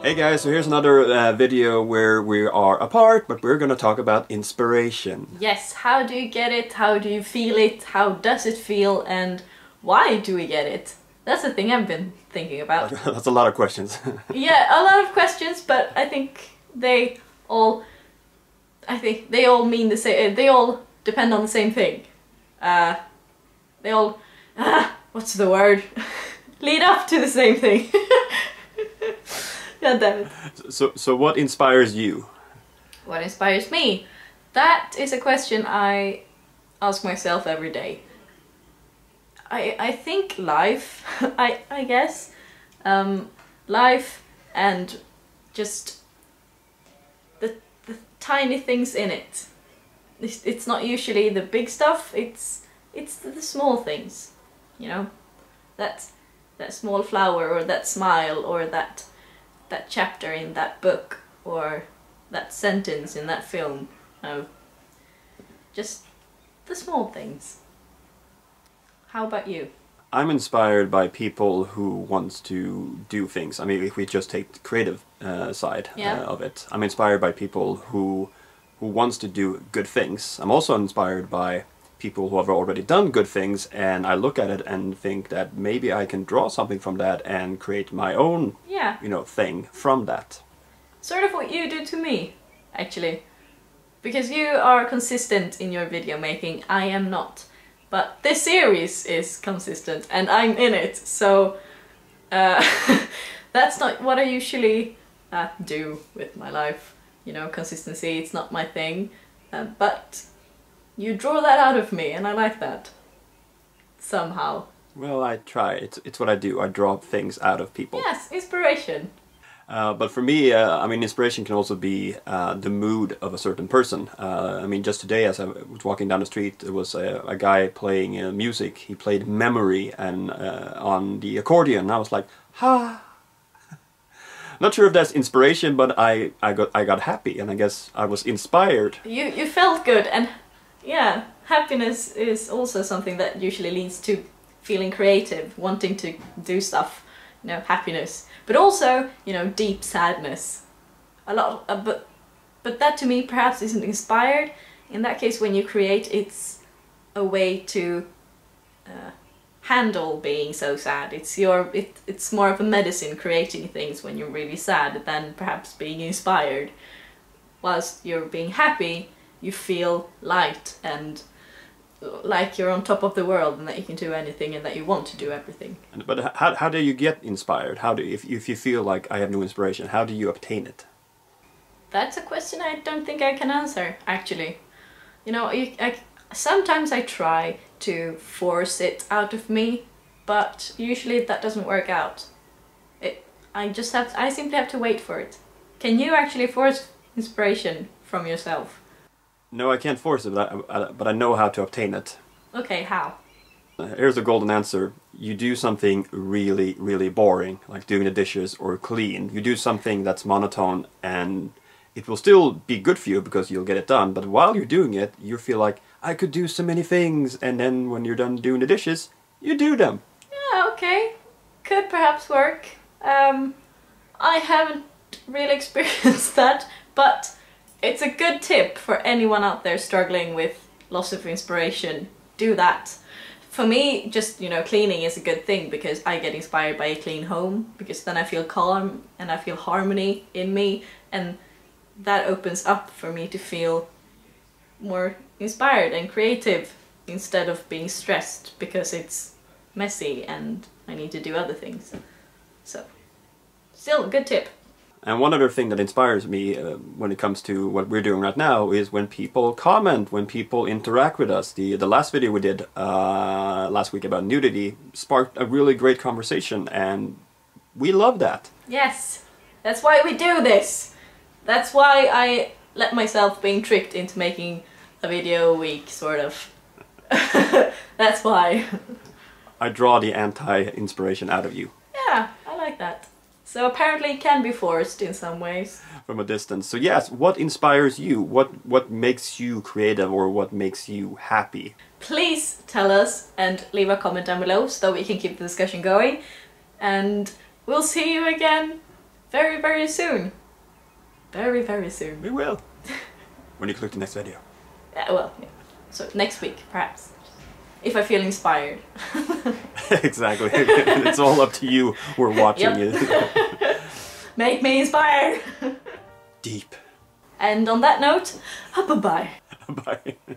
Hey guys, so here's another video where we are apart, but we're gonna talk about inspiration. Yes, how do you get it? How do you feel it? How does it feel? And why do we get it? That's the thing I've been thinking about. That's a lot of questions. Yeah, a lot of questions, but I think they all mean the same. They all depend on the same thing. They all, what's the word? Lead up to the same thing. God damn it. So what inspires you? What inspires me? That is a question I ask myself every day. I think life, I guess. Life and just the tiny things in it. It's not usually the big stuff, it's the small things, you know? That small flower, or that smile, or that chapter in that book, or that sentence in that film. Just the small things. How about you? I'm inspired by people who wants to do things. I mean, if we just take the creative side of it, I'm inspired by people who wants to do good things. I'm also inspired by people who have already done good things, and I look at it and think that maybe I can draw something from that and create my own, thing from that. Sort of what you do to me, actually. Because you are consistent in your video making, I am not. But this series is consistent and I'm in it, so that's not what I usually do with my life. You know, consistency, it's not my thing, but you draw that out of me and I like that. Somehow. Well, I try. It's what I do. I draw things out of people. Yes, inspiration. But for me, I mean, inspiration can also be the mood of a certain person. I mean, just today as I was walking down the street, there was a guy playing music. He played Memory and on the accordion. And I was like, ha! Not sure if that's inspiration, but I got happy, and I guess I was inspired. You felt good, and yeah, happiness is also something that usually leads to feeling creative, wanting to do stuff. You know, happiness, but also, you know, deep sadness. A lot, but that to me perhaps isn't inspired. In that case, when you create, it's a way to handle being so sad. It's more of a medicine, creating things when you're really sad, than perhaps being inspired. Whilst you're being happy, you feel light and like you're on top of the world, and that you can do anything and that you want to do everything. But how do you get inspired? How do if you feel like I have no inspiration, how do you obtain it? That's a question I don't think I can answer, actually. You know, sometimes I try to force it out of me, but usually that doesn't work out. I simply have to wait for it. Can you actually force inspiration from yourself? No, I can't force it, but I know how to obtain it. Okay, how? Here's the golden answer. You do something really, really boring, like doing the dishes or clean. You do something that's monotone, and it will still be good for you because you'll get it done, but while you're doing it, you feel like, I could do so many things, and then when you're done doing the dishes, you do them. Yeah, okay. Could perhaps work. I haven't really experienced that, but it's a good tip for anyone out there struggling with loss of inspiration. Do that. For me, just, you know, cleaning is a good thing because I get inspired by a clean home, because then I feel calm and I feel harmony in me, and that opens up for me to feel more inspired and creative instead of being stressed because it's messy and I need to do other things. So, still a good tip. And one other thing that inspires me when it comes to what we're doing right now is when people comment, when people interact with us. The last video we did last week about nudity sparked a really great conversation, and we love that. Yes, that's why we do this. That's why I let myself being tricked into making a video a week, sort of. That's why. I draw the anti-inspiration out of you. Yeah, I like that. So apparently it can be forced in some ways. From a distance. So yes, what inspires you? What makes you creative, or what makes you happy? Please tell us and leave a comment down below so that we can keep the discussion going. And we'll see you again very, very soon. Very, very soon. We will. When you click the next video. Yeah, well, yeah. So next week, perhaps. If I feel inspired. Exactly. It's all up to you. We're watching it. Make me inspired. Deep. And on that note, bye-bye. Bye.